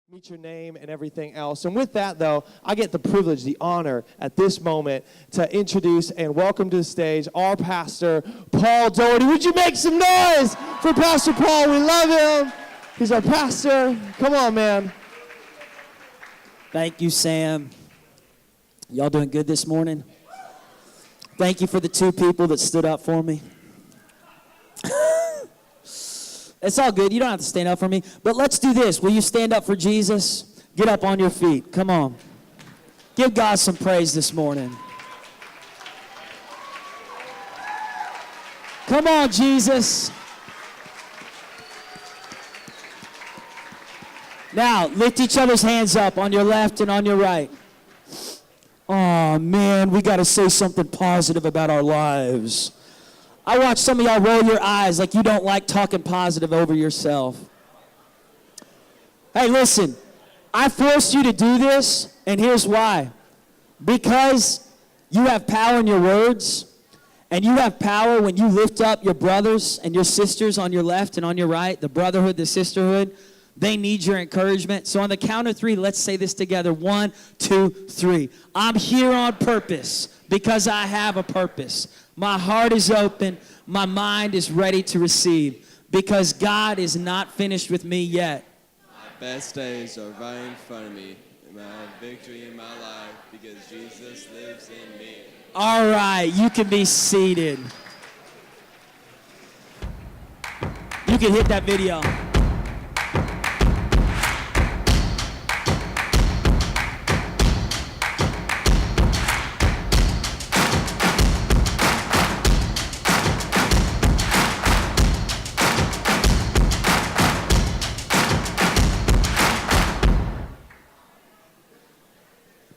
meet your name and everything else. And with that, though, I get the privilege, the honor at this moment to introduce and welcome to the stage our pastor, Paul Doherty. Would you make some noise for Pastor Paul? We love him. He's our pastor. Come on, man. Thank you, Sam. Y'all doing good this morning? Thank you for the two people that stood up for me. It's all good. You don't have to stand up for me. But let's do this. Will you stand up for Jesus? Get up on your feet. Come on. Give God some praise this morning. Come on, Jesus. Now, lift each other's hands up on your left and on your right. Oh, man, we got to say something positive about our lives. I watch some of y'all roll your eyes like you don't like talking positive over yourself. Hey, listen, I forced you to do this, and here's why. Because you have power in your words, and you have power when you lift up your brothers and your sisters on your left and on your right, the brotherhood, the sisterhood. They need your encouragement. So on the count of three, let's say this together. 1, 2, 3. I'm here on purpose because I have a purpose. My heart is open. My mind is ready to receive because God is not finished with me yet. My best days are right in front of me. And I have victory in my life because Jesus lives in me. All right, you can be seated. You can hit that video.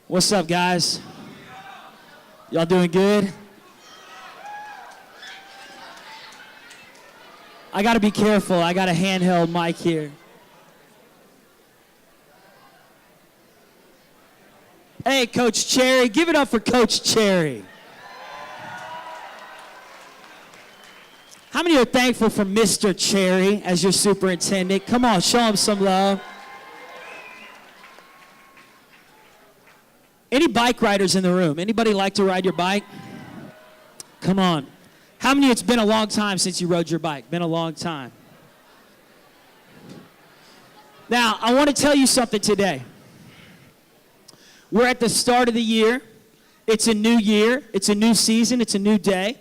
What's up, guys? Y'all doing good? I got to be careful. I got a handheld mic here. Hey, Coach Cherry. Give it up for Coach Cherry. How many are thankful for Mr. Cherry as your superintendent? Come on, show him some love. Any bike riders in the room? Anybody like to ride your bike? Come on. How many, it's been a long time since you rode your bike? Been a long time. Now, I want to tell you something today. We're at the start of the year. It's a new year. It's a new season. It's a new day.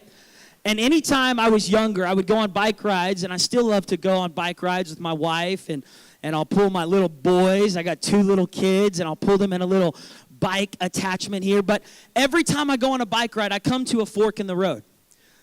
And anytime I was younger, I would go on bike rides, and I still love to go on bike rides with my wife, and I'll pull my little boys. I got 2 little kids, and I'll pull them in a little bike attachment here. But every time I go on a bike ride, I come to a fork in the road.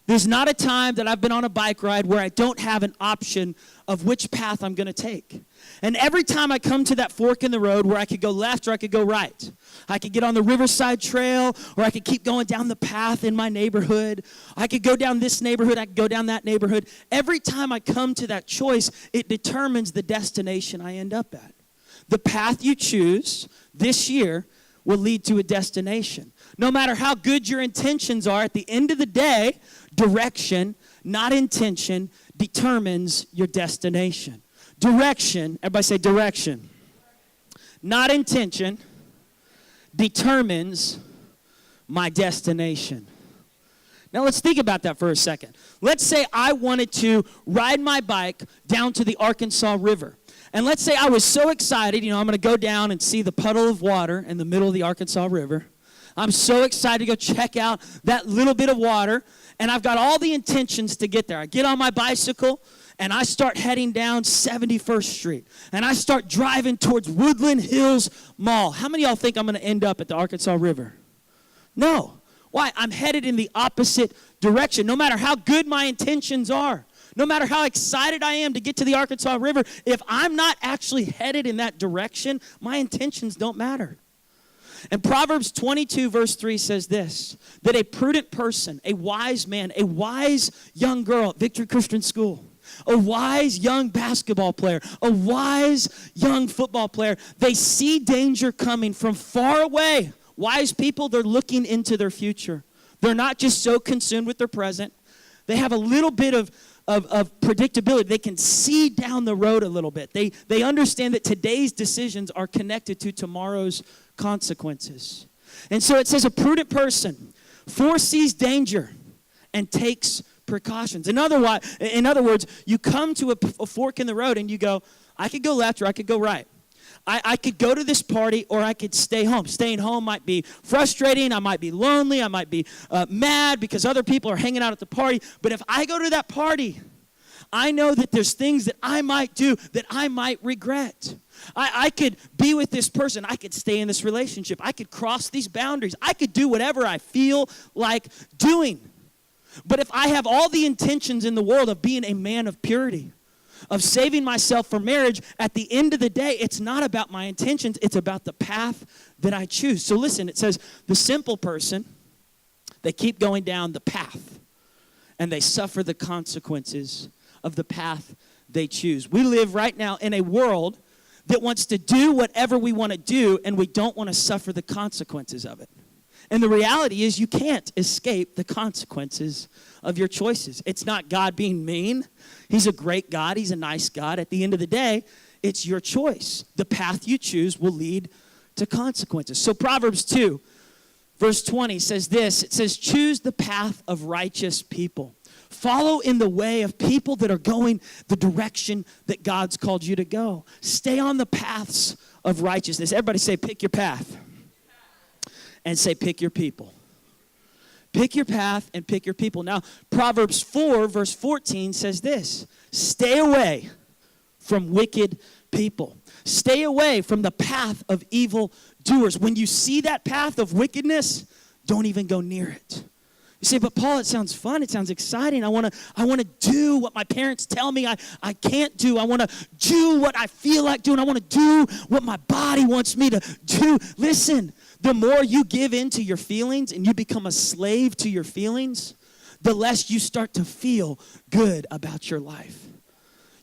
There's not a time that I've been on a bike ride where I don't have an option of which path I'm going to take. And every time I come to that fork in the road where I could go left or I could go right, I could get on the Riverside Trail, or I could keep going down the path in my neighborhood. I could go down this neighborhood, I could go down that neighborhood. Every time I come to that choice, it determines the destination I end up at. The path you choose this year will lead to a destination. No matter how good your intentions are, at the end of the day, direction, not intention, determines your destination. Direction, everybody say direction, not intention, determines my destination. Now let's think about that for a second. Let's say I wanted to ride my bike down to the Arkansas River. And let's say I was so excited, I'm going to go down and see the puddle of water in the middle of the Arkansas River. I'm so excited to go check out that little bit of water, and I've got all the intentions to get there. I get on my bicycle, and I start heading down 71st Street, and I start driving towards Woodland Hills Mall. How many of y'all think I'm going to end up at the Arkansas River? No. Why? I'm headed in the opposite direction, no matter how good my intentions are. No matter how excited I am to get to the Arkansas River, if I'm not actually headed in that direction, my intentions don't matter. And Proverbs 22 verse 3 says this, that a prudent person, a wise man, a wise young girl at Victory Christian School, a wise young basketball player, a wise young football player, they see danger coming from far away. Wise people, they're looking into their future. They're not just so consumed with their present. They have a little bit of of predictability. They can see down the road a little bit. They understand that today's decisions are connected to tomorrow's consequences. And so it says a prudent person foresees danger and takes precautions. In other words, you come to a fork in the road and you go, I could go left or I could go right. I could go to this party or I could stay home. Staying home might be frustrating. I might be lonely. I might be mad because other people are hanging out at the party. But if I go to that party, I know that there's things that I might do that I might regret. I could be with this person. I could stay in this relationship. I could cross these boundaries. I could do whatever I feel like doing. But if I have all the intentions in the world of being a man of purity, of saving myself for marriage, at the end of the day, it's not about my intentions. It's about the path that I choose. So listen, it says the simple person, they keep going down the path, and they suffer the consequences of the path they choose. We live right now in a world that wants to do whatever we want to do, and we don't want to suffer the consequences of it. And the reality is you can't escape the consequences of your choices. It's not God being mean. He's a great God. He's a nice God. At the end of the day, it's your choice. The path you choose will lead to consequences. So Proverbs 2, verse 20 says this. It says, choose the path of righteous people. Follow in the way of people that are going the direction that God's called you to go. Stay on the paths of righteousness. Everybody say, pick your path. And say, pick your people. Pick your path and pick your people. Now, Proverbs 4, verse 14 says this. Stay away from wicked people. Stay away from the path of evil doers. When you see that path of wickedness, don't even go near it. You say, but Paul, it sounds fun. It sounds exciting. I want to do what my parents tell me I can't do. I want to do what I feel like doing. I want to do what my body wants me to do. Listen, the more you give in to your feelings and you become a slave to your feelings, the less you start to feel good about your life.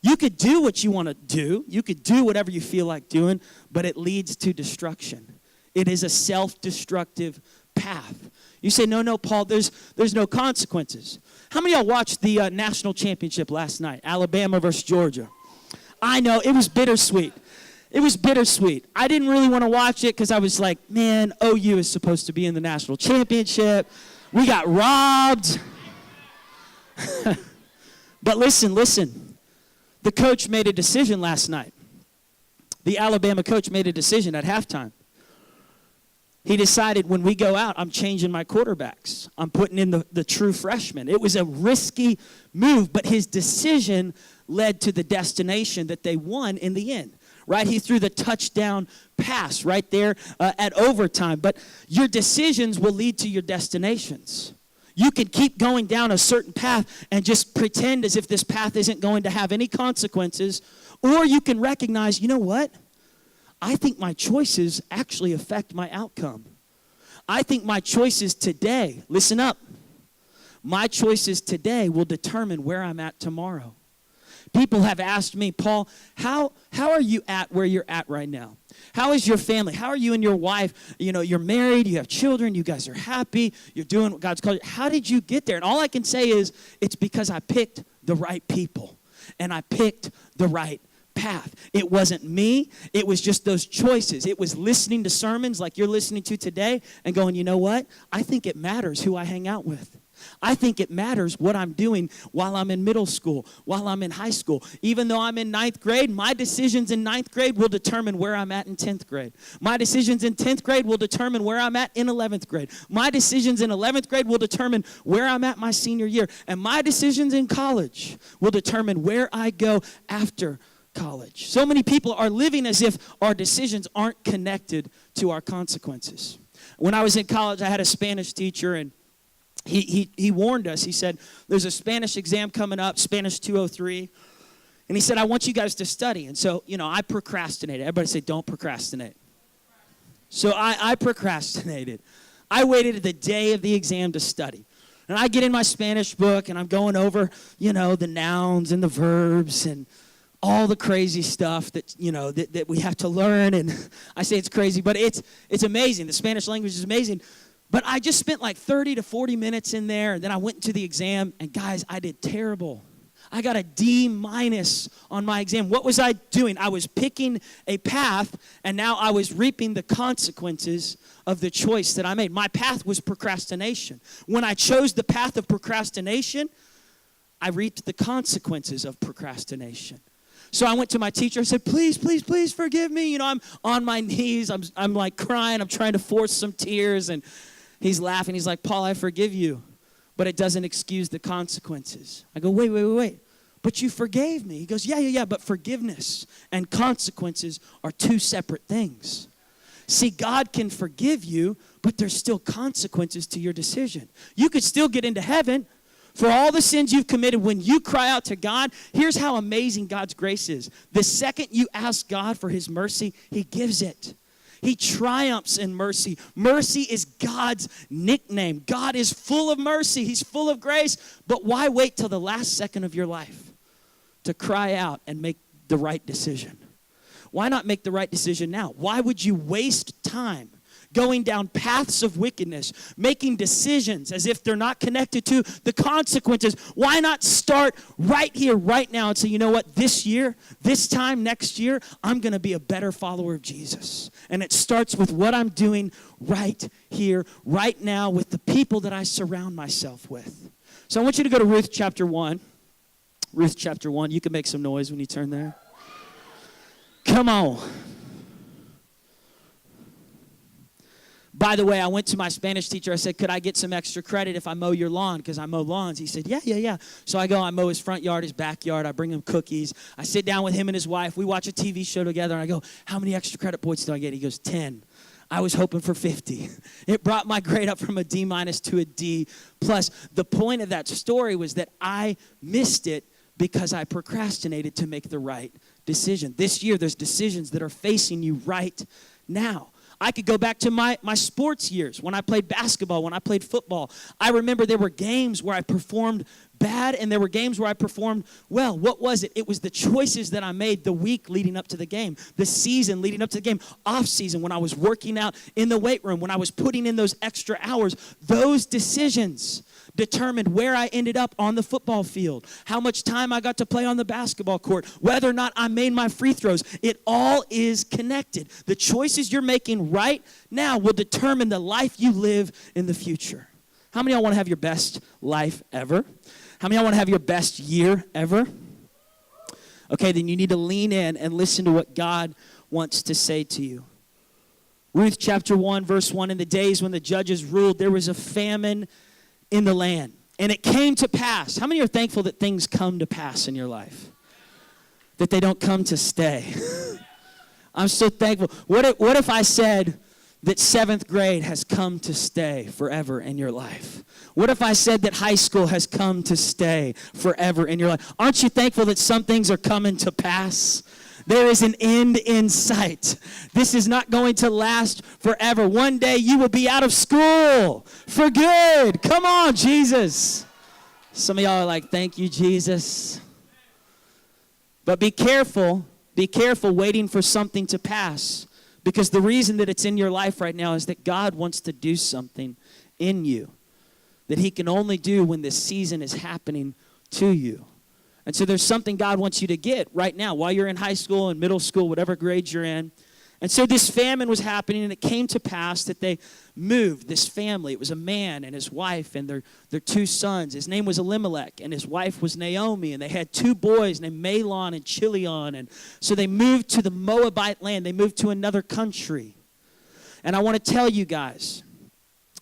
You could do what you want to do. You could do whatever you feel like doing, but it leads to destruction. It is a self-destructive path. You say, no, Paul, there's no consequences. How many of y'all watched the national championship last night, Alabama versus Georgia? I know, it was bittersweet. It was bittersweet. I didn't really want to watch it because I was like, man, OU is supposed to be in the national championship. We got robbed. But listen. The coach made a decision last night. The Alabama coach made a decision at halftime. He decided when we go out, I'm changing my quarterbacks. I'm putting in the true freshman. It was a risky move, but his decision led to the destination that they won in the end. Right? He threw the touchdown pass right there at overtime. But your decisions will lead to your destinations. You can keep going down a certain path and just pretend as if this path isn't going to have any consequences. Or you can recognize, you know what? I think my choices actually affect my outcome. I think my choices today, listen up, my choices today will determine where I'm at tomorrow. People have asked me, Paul, how are you at where you're at right now? How is your family? How are you and your wife? You know, you're married, you have children, you guys are happy, you're doing what God's called you. How did you get there? And all I can say is, it's because I picked the right people and I picked the right path. It wasn't me. It was just those choices. It was listening to sermons like you're listening to today and going, you know what? I think it matters who I hang out with. I think it matters what I'm doing while I'm in middle school, while I'm in high school. Even though I'm in 9th grade, my decisions in 9th grade will determine where I'm at in 10th grade. My decisions in 10th grade will determine where I'm at in 11th grade. My decisions in 11th grade will determine where I'm at my senior year. And my decisions in college will determine where I go after college. So many people are living as if our decisions aren't connected to our consequences. When I was in college, I had a Spanish teacher, and he warned us. He said, there's a Spanish exam coming up, Spanish 203. And he said, I want you guys to study. And so, I procrastinated. Everybody say, don't procrastinate. So I procrastinated. I waited the day of the exam to study. And I get in my Spanish book, and I'm going over, the nouns and the verbs and all the crazy stuff that, that we have to learn. And I say it's crazy, but it's amazing. The Spanish language is amazing. But I just spent like 30 to 40 minutes in there, and then I went into the exam, and guys, I did terrible. I got a D- on my exam. What was I doing? I was picking a path, and now I was reaping the consequences of the choice that I made. My path was procrastination. When I chose the path of procrastination, I reaped the consequences of procrastination. So I went to my teacher. I said, please, please, please forgive me. You know, I'm on my knees. I'm like crying. I'm trying to force some tears. And he's laughing. He's like, Paul, I forgive you, but it doesn't excuse the consequences. I go, wait. But you forgave me. He goes, yeah, but forgiveness and consequences are two separate things. See, God can forgive you, but there's still consequences to your decision. You could still get into heaven for all the sins you've committed. When you cry out to God, here's how amazing God's grace is. The second you ask God for his mercy, he gives it. He triumphs in mercy. Mercy is God's nickname. God is full of mercy. He's full of grace. But why wait till the last second of your life to cry out and make the right decision? Why not make the right decision now? Why would you waste time going down paths of wickedness, making decisions as if they're not connected to the consequences? Why not start right here, right now, and say, you know what, this year, this time next year, I'm going to be a better follower of Jesus. And it starts with what I'm doing right here, right now, with the people that I surround myself with. So I want you to go to Ruth chapter 1. Ruth chapter 1. You can make some noise when you turn there. Come on. By the way, I went to my Spanish teacher. I said, could I get some extra credit if I mow your lawn? Because I mow lawns. He said, yeah. So I go, I mow his front yard, his backyard. I bring him cookies. I sit down with him and his wife. We watch a TV show together. And I go, how many extra credit points do I get? He goes, 10. I was hoping for 50. It brought my grade up from a D- to a D+. The point of that story was that I missed it because I procrastinated to make the right decision. This year, there's decisions that are facing you right now. I could go back to my sports years, when I played basketball, when I played football. I remember there were games where I performed bad and there were games where I performed well. What was it? It was the choices that I made the week leading up to the game, the season leading up to the game, off season, when I was working out in the weight room, when I was putting in those extra hours. Those decisions determined where I ended up on the football field, how much time I got to play on the basketball court, whether or not I made my free throws. It all is connected. The choices you're making right now will determine the life you live in the future. How many of y'all want to have your best life ever? How many of y'all want to have your best year ever? Okay, then you need to lean in and listen to what God wants to say to you. Ruth chapter 1, verse 1, in the days when the judges ruled, there was a famine in the land. And it came to pass. How many are thankful that things come to pass in your life? That they don't come to stay. I'm so thankful. What if I said that 7th grade has come to stay forever in your life? What if I said that high school has come to stay forever in your life? Aren't you thankful that some things are coming to pass? There is an end in sight. This is not going to last forever. One day you will be out of school for good. Come on, Jesus. Some of y'all are like, thank you, Jesus. But be careful waiting for something to pass, because the reason that it's in your life right now is that God wants to do something in you that he can only do when this season is happening to you. And so there's something God wants you to get right now while you're in high school and middle school, whatever grade you're in. And so this famine was happening, and it came to pass that they moved, this family. It was a man and his wife and their 2 sons. His name was Elimelech, and his wife was Naomi, and they had 2 boys named Mahlon and Chilion. And so they moved to the Moabite land. They moved to another country. And I want to tell you guys,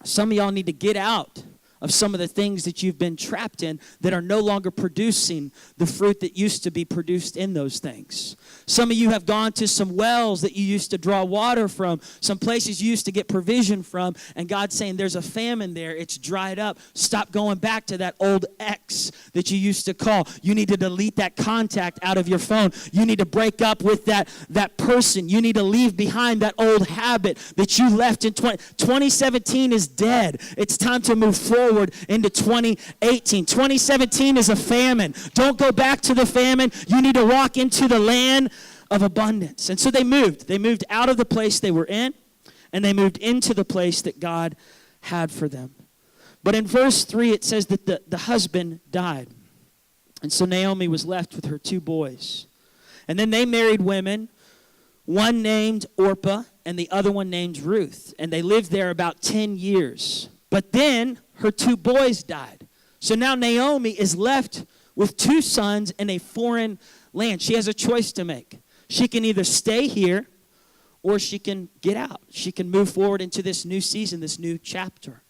some of y'all need to get out of some of the things that you've been trapped in that are no longer producing the fruit that used to be produced in those things. Some of you have gone to some wells that you used to draw water from, some places you used to get provision from, and God's saying there's a famine there. It's dried up. Stop going back to that old ex that you used to call. You need to delete that contact out of your phone. You need to break up with that person. You need to leave behind that old habit that you left in 2017 is dead. It's time to move forward into 2018. 2017 is a famine. Don't go back to the famine. You need to walk into the land of abundance. And so they moved. They moved out of the place they were in, and they moved into the place that God had for them. But in verse 3, it says that the husband died. And so Naomi was left with her 2 boys. And then they married women, one named Orpah and the other one named Ruth. And they lived there about 10 years. But then her 2 boys died. So now Naomi is left with 2 sons in a foreign land. She has a choice to make. She can either stay here or she can get out. She can move forward into this new season, this new chapter.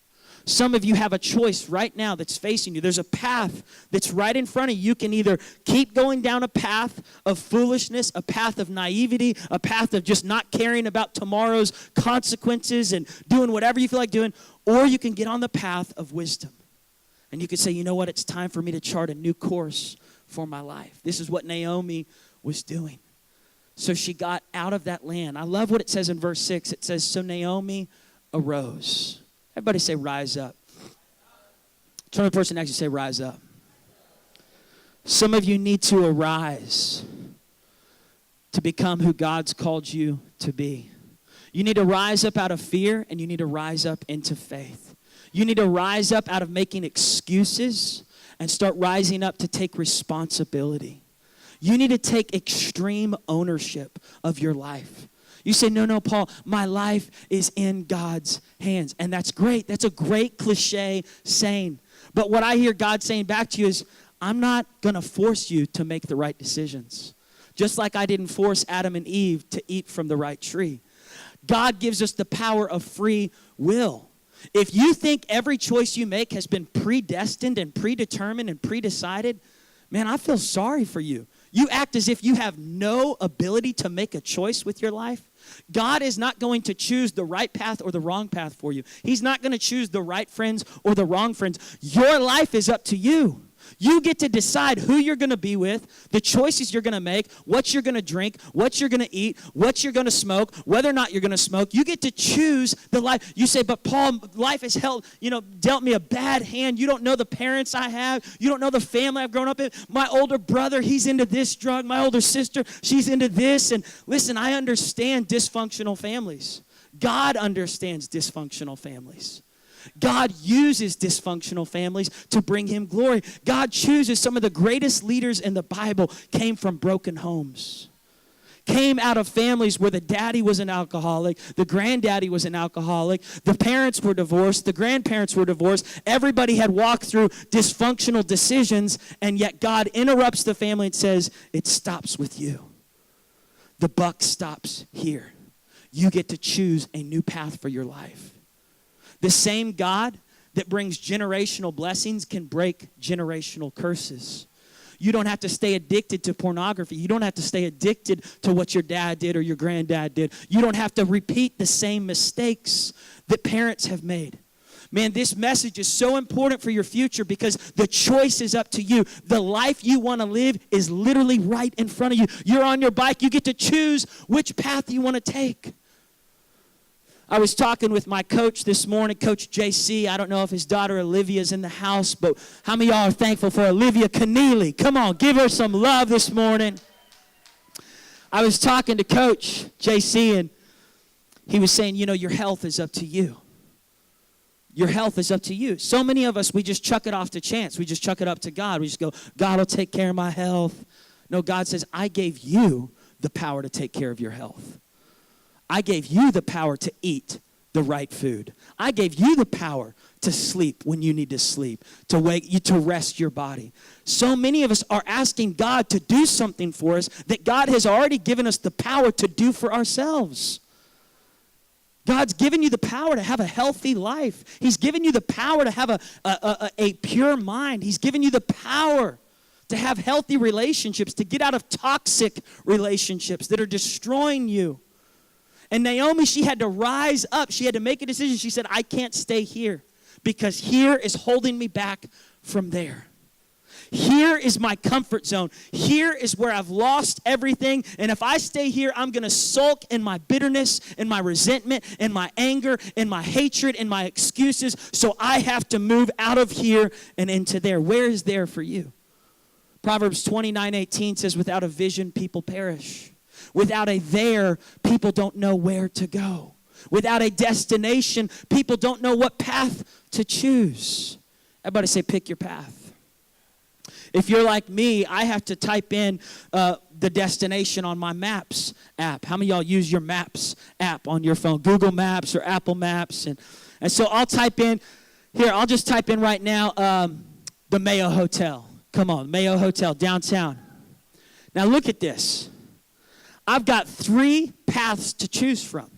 Some of you have a choice right now that's facing you. There's a path that's right in front of you. You can either keep going down a path of foolishness, a path of naivety, a path of just not caring about tomorrow's consequences and doing whatever you feel like doing, or you can get on the path of wisdom. And you can say, you know what, it's time for me to chart a new course for my life. This is what Naomi was doing. So she got out of that land. I love what it says in verse 6. It says, so Naomi arose. Everybody say, rise up. Turn to the person next to you, say, rise up. Some of you need to arise to become who God's called you to be. You need to rise up out of fear, and you need to rise up into faith. You need to rise up out of making excuses and start rising up to take responsibility. You need to take extreme ownership of your life. You say, no, Paul, my life is in God's hands. And that's great. That's a great cliche saying. But what I hear God saying back to you is, I'm not going to force you to make the right decisions. Just like I didn't force Adam and Eve to eat from the right tree. God gives us the power of free will. If you think every choice you make has been predestined and predetermined and predecided, man, I feel sorry for you. You act as if you have no ability to make a choice with your life. God is not going to choose the right path or the wrong path for you. He's not going to choose the right friends or the wrong friends. Your life is up to you. You get to decide who you're going to be with, the choices you're going to make, what you're going to drink, what you're going to eat, what you're going to smoke, whether or not you're going to smoke. You get to choose the life. You say, but Paul, life has dealt me a bad hand. You don't know the parents I have. You don't know the family I've grown up in. My older brother, he's into this drug. My older sister, she's into this. And listen, I understand dysfunctional families. God understands dysfunctional families. God uses dysfunctional families to bring him glory. God chooses some of the greatest leaders in the Bible came from broken homes. Came out of families where the daddy was an alcoholic, the granddaddy was an alcoholic, the parents were divorced, the grandparents were divorced. Everybody had walked through dysfunctional decisions, and yet God interrupts the family and says, it stops with you. The buck stops here. You get to choose a new path for your life. The same God that brings generational blessings can break generational curses. You don't have to stay addicted to pornography. You don't have to stay addicted to what your dad did or your granddad did. You don't have to repeat the same mistakes that parents have made. Man, this message is so important for your future because the choice is up to you. The life you want to live is literally right in front of you. You're on your bike. You get to choose which path you want to take. I was talking with my coach this morning, Coach JC. I don't know if his daughter Olivia's in the house, but how many of y'all are thankful for Olivia Keneally? Come on, give her some love this morning. I was talking to Coach JC, and he was saying, your health is up to you. Your health is up to you. So many of us, we just chuck it off to chance. We just chuck it up to God. We just go, God will take care of my health. No, God says, I gave you the power to take care of your health. I gave you the power to eat the right food. I gave you the power to sleep when you need to sleep, to rest your body. So many of us are asking God to do something for us that God has already given us the power to do for ourselves. God's given you the power to have a healthy life. He's given you the power to have a pure mind. He's given you the power to have healthy relationships, to get out of toxic relationships that are destroying you. And Naomi, she had to rise up. She had to make a decision. She said, I can't stay here because here is holding me back from there. Here is my comfort zone. Here is where I've lost everything. And if I stay here, I'm going to sulk in my bitterness, in my resentment, in my anger, in my hatred, in my excuses. So I have to move out of here and into there. Where is there for you? Proverbs 29:18 says, without a vision, people perish. Without a there, people don't know where to go. Without a destination, people don't know what path to choose. Everybody say, pick your path. If you're like me, I have to type in the destination on my Maps app. How many of y'all use your Maps app on your phone? Google Maps or Apple Maps. And so I'll type in, I'll just type in right now, the Mayo Hotel. Come on, Mayo Hotel, downtown. Now look at this. I've got 3 paths to choose from.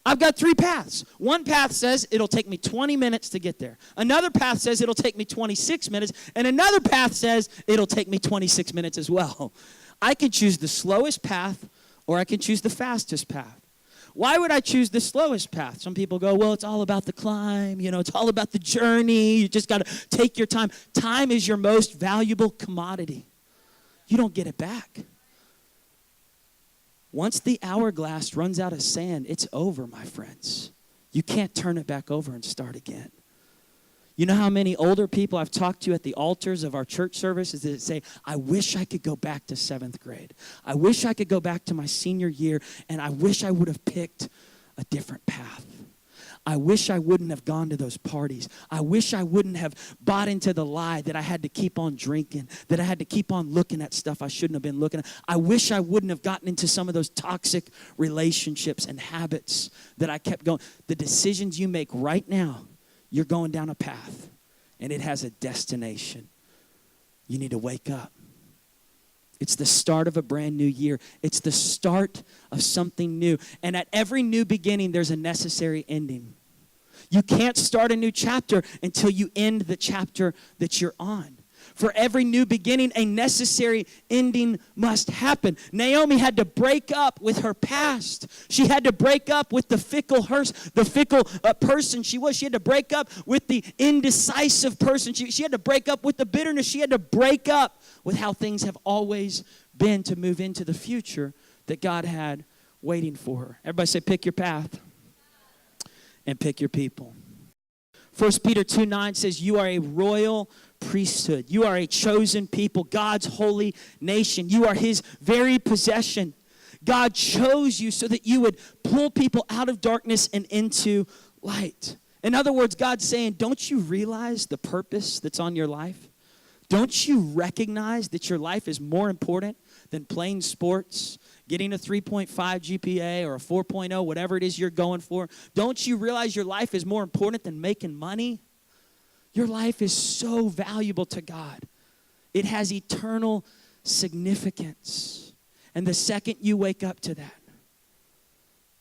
I've got 3 paths. One path says it'll take me 20 minutes to get there. Another path says it'll take me 26 minutes. And another path says it'll take me 26 minutes as well. I can choose the slowest path or I can choose the fastest path. Why would I choose the slowest path? Some people go, well, it's all about the climb. It's all about the journey. You just got to take your time. Time is your most valuable commodity. You don't get it back. Once the hourglass runs out of sand, it's over, my friends. You can't turn it back over and start again. You know how many older people I've talked to at the altars of our church services that say, I wish I could go back to 7th grade. I wish I could go back to my senior year, and I wish I would have picked a different path. I wish I wouldn't have gone to those parties. I wish I wouldn't have bought into the lie that I had to keep on drinking, that I had to keep on looking at stuff I shouldn't have been looking at. I wish I wouldn't have gotten into some of those toxic relationships and habits that I kept going. The decisions you make right now, you're going down a path, and it has a destination. You need to wake up. It's the start of a brand new year. It's the start of something new. And at every new beginning, there's a necessary ending. You can't start a new chapter until you end the chapter that you're on. For every new beginning, a necessary ending must happen. Naomi had to break up with her past. She had to break up with the fickle person she was. She had to break up with the indecisive person. She had to break up with the bitterness. She had to break up with how things have always been to move into the future that God had waiting for her. Everybody say, pick your path and pick your people. 1 Peter 2:9 says, you are a royal priesthood. You are a chosen people, God's holy nation. You are his very possession. God chose you so that you would pull people out of darkness and into light. In other words, God's saying, don't you realize the purpose that's on your life? Don't you recognize that your life is more important than playing sports, getting a 3.5 GPA or a 4.0, whatever it is you're going for? Don't you realize your life is more important than making money? Your life is so valuable to God. It has eternal significance. And the second you wake up to that,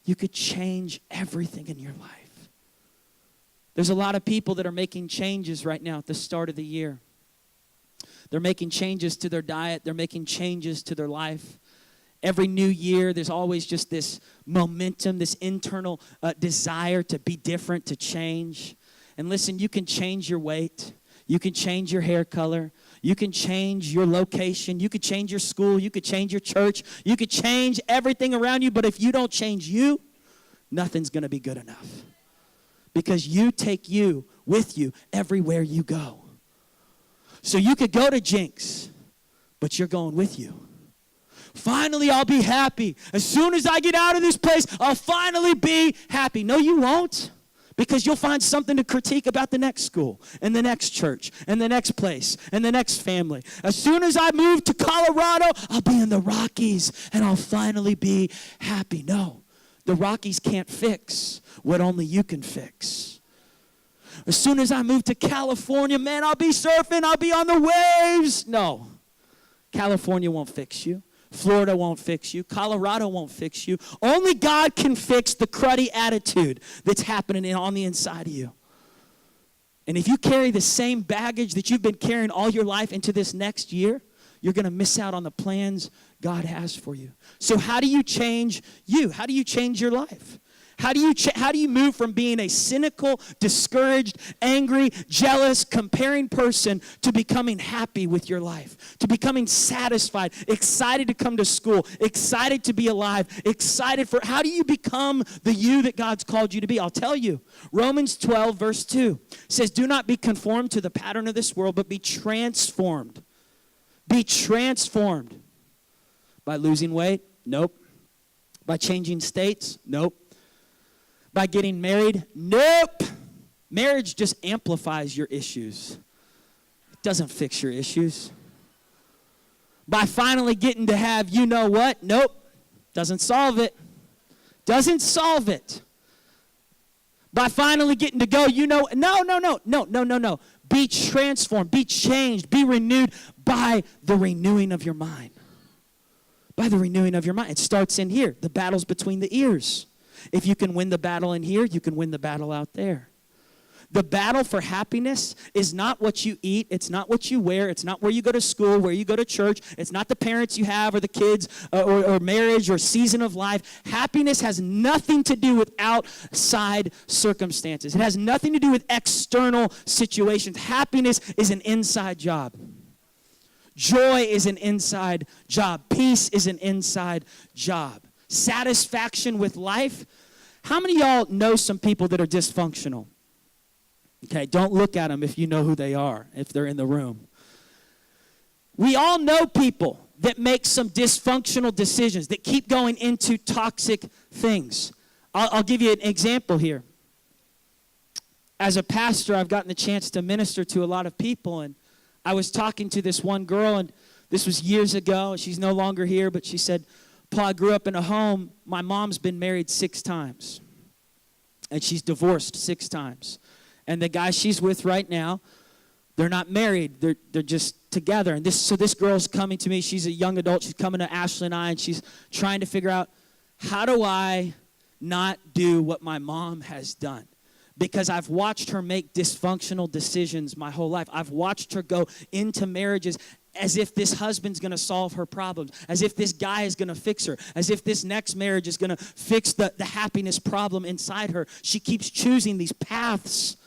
you could change everything in your life. There's a lot of people that are making changes right now at the start of the year. They're making changes to their diet. They're making changes to their life. Every new year, there's always just this momentum, this internal desire to be different, to change. And listen, you can change your weight. You can change your hair color. You can change your location. You could change your school. You could change your church. You could change everything around you. But if you don't change you, nothing's going to be good enough. Because you take you with you everywhere you go. So you could go to Jinx, but you're going with you. Finally, I'll be happy. As soon as I get out of this place, I'll finally be happy. No, you won't. Because you'll find something to critique about the next school and the next church and the next place and the next family. As soon as I move to Colorado, I'll be in the Rockies and I'll finally be happy. No, the Rockies can't fix what only you can fix. As soon as I move to California, man, I'll be surfing, I'll be on the waves. No, California won't fix you. Florida won't fix you. Colorado won't fix you. Only God can fix the cruddy attitude that's happening on the inside of you. And if you carry the same baggage that you've been carrying all your life into this next year, you're going to miss out on the plans God has for you. So how do you change you? How do you change your life? How do you move from being a cynical, discouraged, angry, jealous, comparing person to becoming happy with your life, to becoming satisfied, excited to come to school, excited to be alive, excited for, how do you become the you that God's called you to be? I'll tell you. Romans 12, verse 2 says, do not be conformed to the pattern of this world, but be transformed. Be transformed. By losing weight? Nope. By changing states? Nope. By getting married? Nope. Marriage just amplifies your issues. It doesn't fix your issues. By finally getting to have you know what? Nope. Doesn't solve it. Doesn't solve it. By finally getting to go, no. Be transformed, be changed, be renewed by the renewing of your mind. By the renewing of your mind. It starts in here. The battle's between the ears. If you can win the battle in here, you can win the battle out there. The battle for happiness is not what you eat. It's not what you wear. It's not where you go to school, where you go to church. It's not the parents you have or the kids or marriage or season of life. Happiness has nothing to do with outside circumstances. It has nothing to do with external situations. Happiness is an inside job. Joy is an inside job. Peace is an inside job. Satisfaction with life. How many of y'all know some people that are dysfunctional? Okay, don't look at them if you know who they are, if they're in the room. We all know people that make some dysfunctional decisions, that keep going into toxic things. I'll give you an example here. As a pastor, I've gotten the chance to minister to a lot of people, and I was talking to this one girl, and this was years ago. She's no longer here, but she said, Paul, I grew up in a home. My mom's been married 6 times, and she's divorced 6 times. And the guy she's with right now, they're not married. They're just together. And this girl's coming to me. She's a young adult. She's coming to Ashley and I, and she's trying to figure out, how do I not do what my mom has done? Because I've watched her make dysfunctional decisions my whole life. I've watched her go into marriages as if this husband's going to solve her problems, as if this guy is going to fix her, as if this next marriage is going to fix the happiness problem inside her. She keeps choosing these paths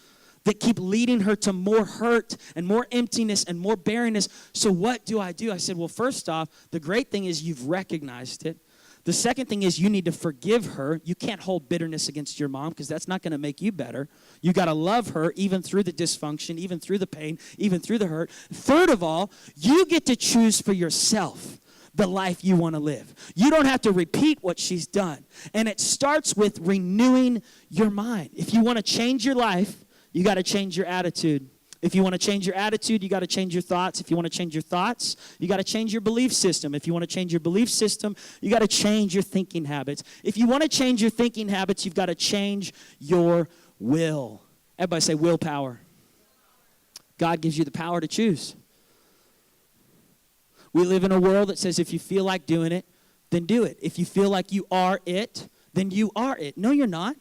that keep leading her to more hurt and more emptiness and more barrenness. So what do? I said, well, first off, the great thing is you've recognized it. The second thing is you need to forgive her. You can't hold bitterness against your mom because that's not going to make you better. You got to love her even through the dysfunction, even through the pain, even through the hurt. Third of all, you get to choose for yourself the life you want to live. You don't have to repeat what she's done. And it starts with renewing your mind. If you want to change your life, you got to change your attitude. If you want to change your attitude, you got to change your thoughts. If you want to change your thoughts, you got to change your belief system. If you want to change your belief system, you got to change your thinking habits. If you want to change your thinking habits, you've got to change your will. Everybody say willpower. God gives you the power to choose. We live in a world that says if you feel like doing it, then do it. If you feel like you are it, then you are it. No, you're not.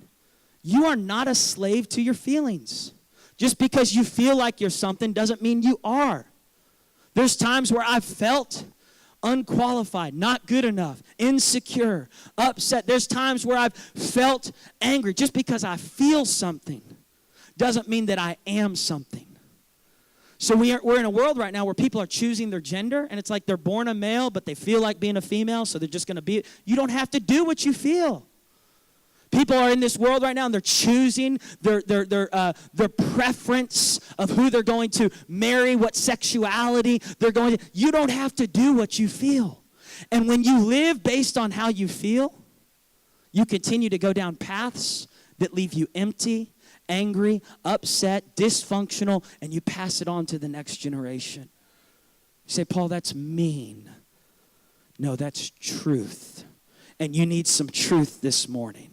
You are not a slave to your feelings. Just because you feel like you're something doesn't mean you are. There's times where I've felt unqualified, not good enough, insecure, upset. There's times where I've felt angry. Just because I feel something doesn't mean that I am something. So we're in a world right now where people are choosing their gender, and it's like they're born a male, but they feel like being a female, so they're just going to be. You don't have to do what you feel. People are in this world right now, and they're choosing their preference of who they're going to marry, what sexuality they're going to. You don't have to do what you feel. And when you live based on how you feel, you continue to go down paths that leave you empty, angry, upset, dysfunctional, and you pass it on to the next generation. You say, Paul, that's mean. No, that's truth. And you need some truth this morning.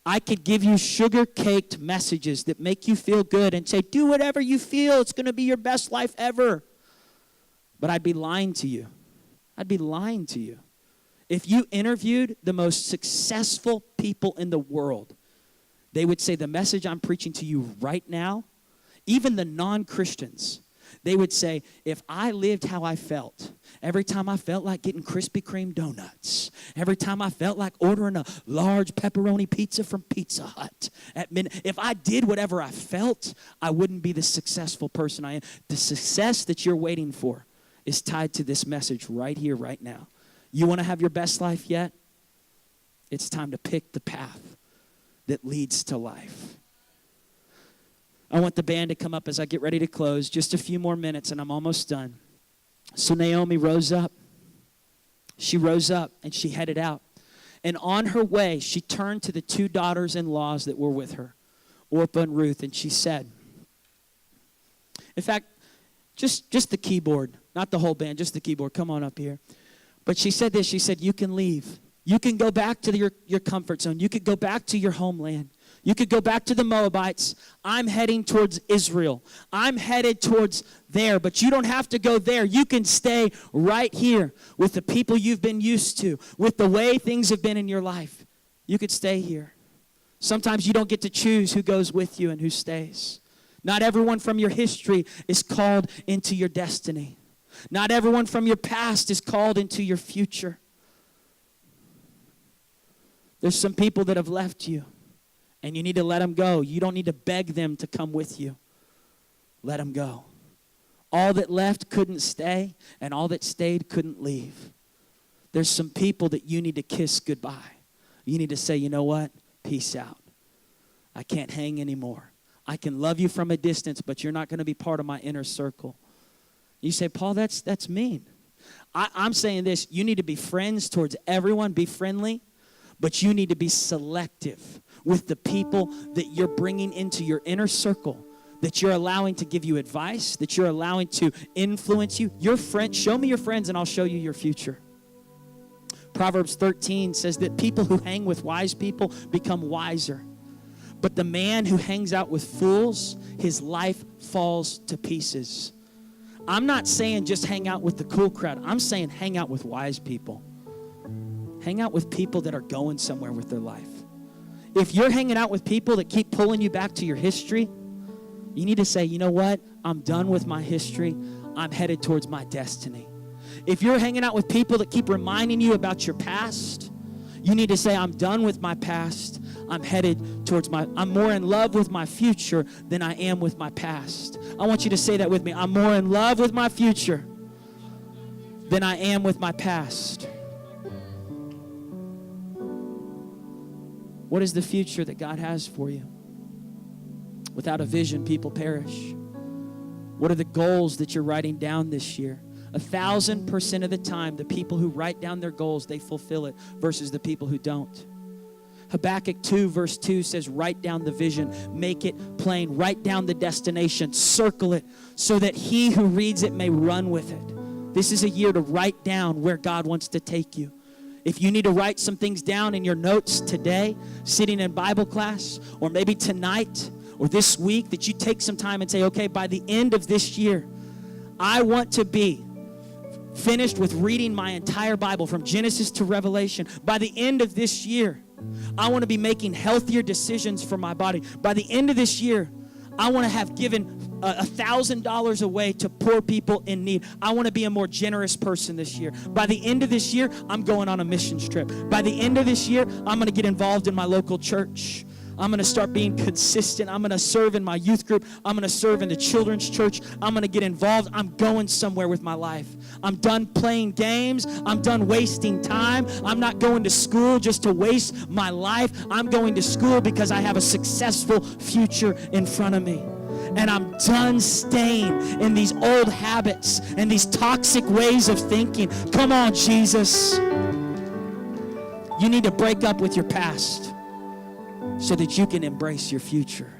I could give you sugar-caked messages that make you feel good and say, do whatever you feel. It's going to be your best life ever. But I'd be lying to you. I'd be lying to you. If you interviewed the most successful people in the world, they would say the message I'm preaching to you right now, even the non-Christians, they would say, if I lived how I felt, every time I felt like getting Krispy Kreme donuts, every time I felt like ordering a large pepperoni pizza from Pizza Hut at midnight, if I did whatever I felt, I wouldn't be the successful person I am. The success that you're waiting for is tied to this message right here, right now. You want to have your best life yet? It's time to pick the path that leads to life. I want the band to come up as I get ready to close. Just a few more minutes and I'm almost done. So Naomi rose up. She rose up and she headed out. And on her way, she turned to the 2 daughters-in-laws that were with her, Orpah and Ruth, and she said, in fact, Just the keyboard, not the whole band, just the keyboard. Come on up here. But she said this. She said, you can leave. You can go back to your comfort zone. You could go back to your homeland. You could go back to the Moabites. I'm heading towards Israel. I'm headed towards there, but you don't have to go there. You can stay right here with the people you've been used to, with the way things have been in your life. You could stay here. Sometimes you don't get to choose who goes with you and who stays. Not everyone from your history is called into your destiny. Not everyone from your past is called into your future. There's some people that have left you, and you need to let them go. You don't need to beg them to come with you. Let them go. All that left couldn't stay, and all that stayed couldn't leave. There's some people that you need to kiss goodbye. You need to say, you know what? Peace out. I can't hang anymore. I can love you from a distance, but you're not going to be part of my inner circle. You say, Paul, that's mean. I'm saying this. You need to be friends towards everyone. Be friendly. But you need to be selective with the people that you're bringing into your inner circle, that you're allowing to give you advice, that you're allowing to influence you. Your friend, show me your friends and I'll show you your future. Proverbs 13 says that people who hang with wise people become wiser. But the man who hangs out with fools, his life falls to pieces. I'm not saying just hang out with the cool crowd. I'm saying hang out with wise people. Hang out with people that are going somewhere with their life. If you're hanging out with people that keep pulling you back to your history, you need to say, you know what? I'm done with my history. I'm headed towards my destiny. If you're hanging out with people that keep reminding you about your past, you need to say, I'm done with my past. I'm headed towards I'm more in love with my future than I am with my past. I want you to say that with me. I'm more in love with my future than I am with my past. What is the future that God has for you? Without a vision, people perish. What are the goals that you're writing down this year? 1,000% of the time, the people who write down their goals, they fulfill it, versus the people who don't. Habakkuk 2 verse 2 says, write down the vision, make it plain, write down the destination, circle it, so that he who reads it may run with it. This is a year to write down where God wants to take you. If you need to write some things down in your notes today, sitting in Bible class, or maybe tonight, or this week, that you take some time and say, okay, by the end of this year, I want to be finished with reading my entire Bible from Genesis to Revelation. By the end of this year, I want to be making healthier decisions for my body. By the end of this year, I want to have given $1,000 away to poor people in need. I want to be a more generous person this year. By the end of this year, I'm going on a missions trip. By the end of this year, I'm going to get involved in my local church. I'm going to start being consistent. I'm going to serve in my youth group. I'm going to serve in the children's church. I'm going to get involved. I'm going somewhere with my life. I'm done playing games. I'm done wasting time. I'm not going to school just to waste my life. I'm going to school because I have a successful future in front of me. And I'm done staying in these old habits and these toxic ways of thinking. Come on, Jesus. You need to break up with your past so that you can embrace your future.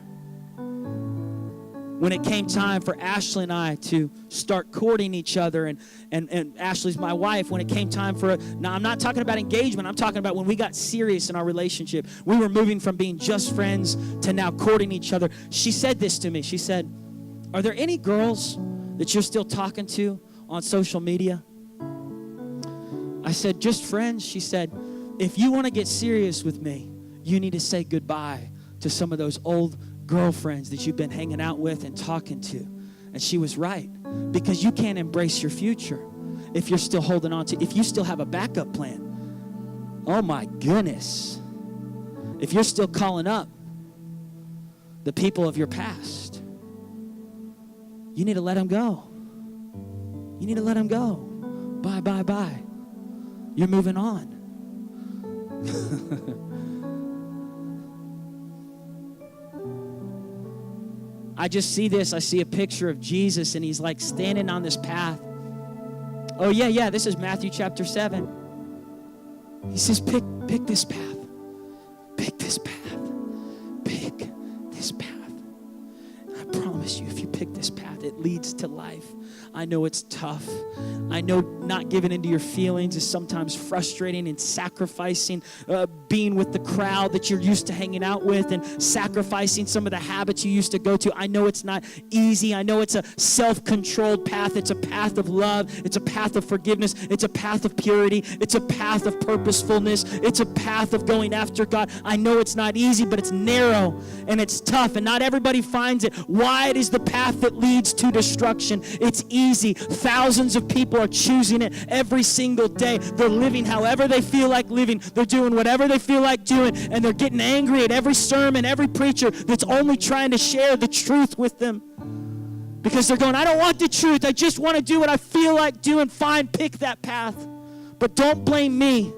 When it came time for Ashley and I to start courting each other, and Ashley's my wife, when it came time for now I'm not talking about engagement, I'm talking about when we got serious in our relationship. We were moving from being just friends to now courting each other. She said this to me. She said, are there any girls that you're still talking to on social media? I said, just friends. She said, if you want to get serious with me, you need to say goodbye to some of those old girlfriends that you've been hanging out with and talking to. And she was right, because you can't embrace your future if you're still holding on to, if you still have a backup plan. Oh my goodness. If you're still calling up the people of your past, you need to let them go. You need to let them go. Bye, bye, bye. You're moving on. I just see this. I see a picture of Jesus, and he's like standing on this path. Oh, yeah, this is Matthew chapter 7. He says, pick this path. Pick this path. Pick this path. And I promise you, if you pick this path, it leads to life. I know it's tough. I know not giving into your feelings is sometimes frustrating and sacrificing being with the crowd that you're used to hanging out with and sacrificing some of the habits you used to go to. I know it's not easy. I know it's a self-controlled path. It's a path of love. It's a path of forgiveness. It's a path of purity. It's a path of purposefulness. It's a path of going after God. I know it's not easy, but it's narrow and it's tough, and not everybody finds it. Wide is the path that leads to destruction. It's easy. Thousands of people are choosing it every single day. They're living however they feel like living. They're doing whatever they feel like doing, and they're getting angry at every sermon, every preacher that's only trying to share the truth with them. Because they're going, I don't want the truth. I just want to do what I feel like doing. Fine, pick that path. But don't blame me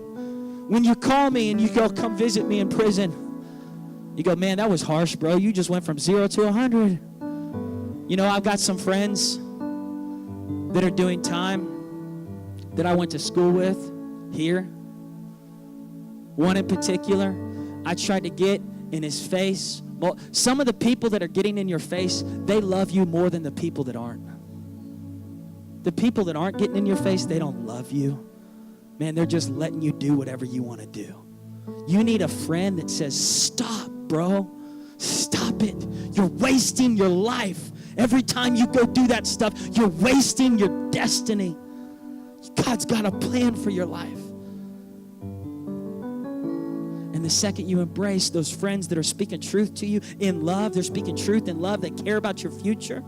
when you call me and you go, come visit me in prison. You go, man, that was harsh, bro. You just went from 0 to 100. You know, I've got some friends that are doing time that I went to school with here. One in particular, I tried to get in his face. Well, some of the people that are getting in your face, they love you more than the people that aren't. The people that aren't getting in your face, they don't love you. Man, they're just letting you do whatever you want to do. You need a friend that says, stop, bro. Stop it. You're wasting your life. Every time you go do that stuff, you're wasting your destiny. God's got a plan for your life. And the second you embrace those friends that are speaking truth to you in love, they're speaking truth in love, they care about your future,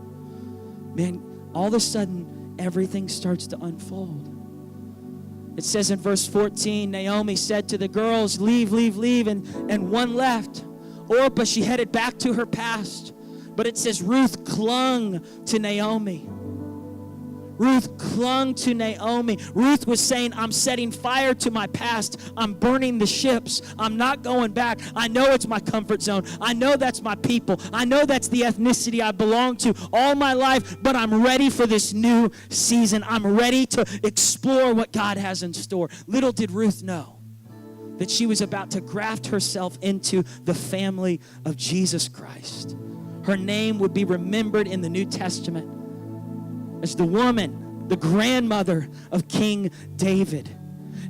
man, all of a sudden, everything starts to unfold. It says in verse 14, Naomi said to the girls, leave, leave, leave, and one left. Orpah, she headed back to her past. But it says Ruth clung to Naomi. Ruth clung to Naomi. Ruth was saying, I'm setting fire to my past. I'm burning the ships. I'm not going back. I know it's my comfort zone. I know that's my people. I know that's the ethnicity I belong to all my life, but I'm ready for this new season. I'm ready to explore what God has in store. Little did Ruth know that she was about to graft herself into the family of Jesus Christ. Her name would be remembered in the New Testament as the woman, the grandmother of King David.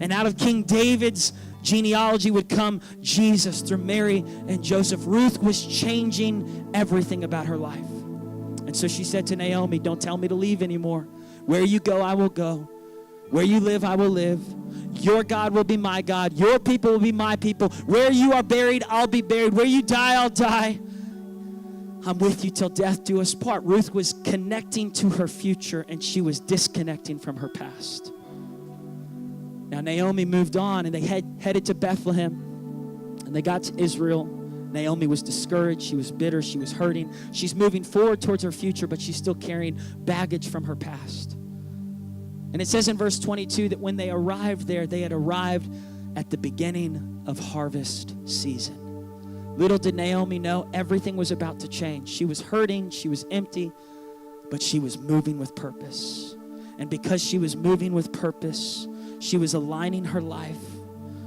And out of King David's genealogy would come Jesus through Mary and Joseph. Ruth was changing everything about her life. And so she said to Naomi, don't tell me to leave anymore. Where you go, I will go. Where you live, I will live. Your God will be my God. Your people will be my people. Where you are buried, I'll be buried. Where you die, I'll die. I'm with you till death do us part. Ruth was connecting to her future, and she was disconnecting from her past. Now Naomi moved on, and they headed to Bethlehem, and they got to Israel. Naomi was discouraged. She was bitter. She was hurting. She's moving forward towards her future, but she's still carrying baggage from her past. And it says in verse 22 that when they arrived there, they had arrived at the beginning of harvest season. Little did Naomi know, everything was about to change. She was hurting, she was empty, but she was moving with purpose. And because she was moving with purpose, she was aligning her life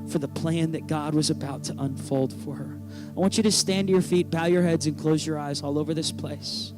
for the plan that God was about to unfold for her. I want you to stand to your feet, bow your heads, and close your eyes all over this place.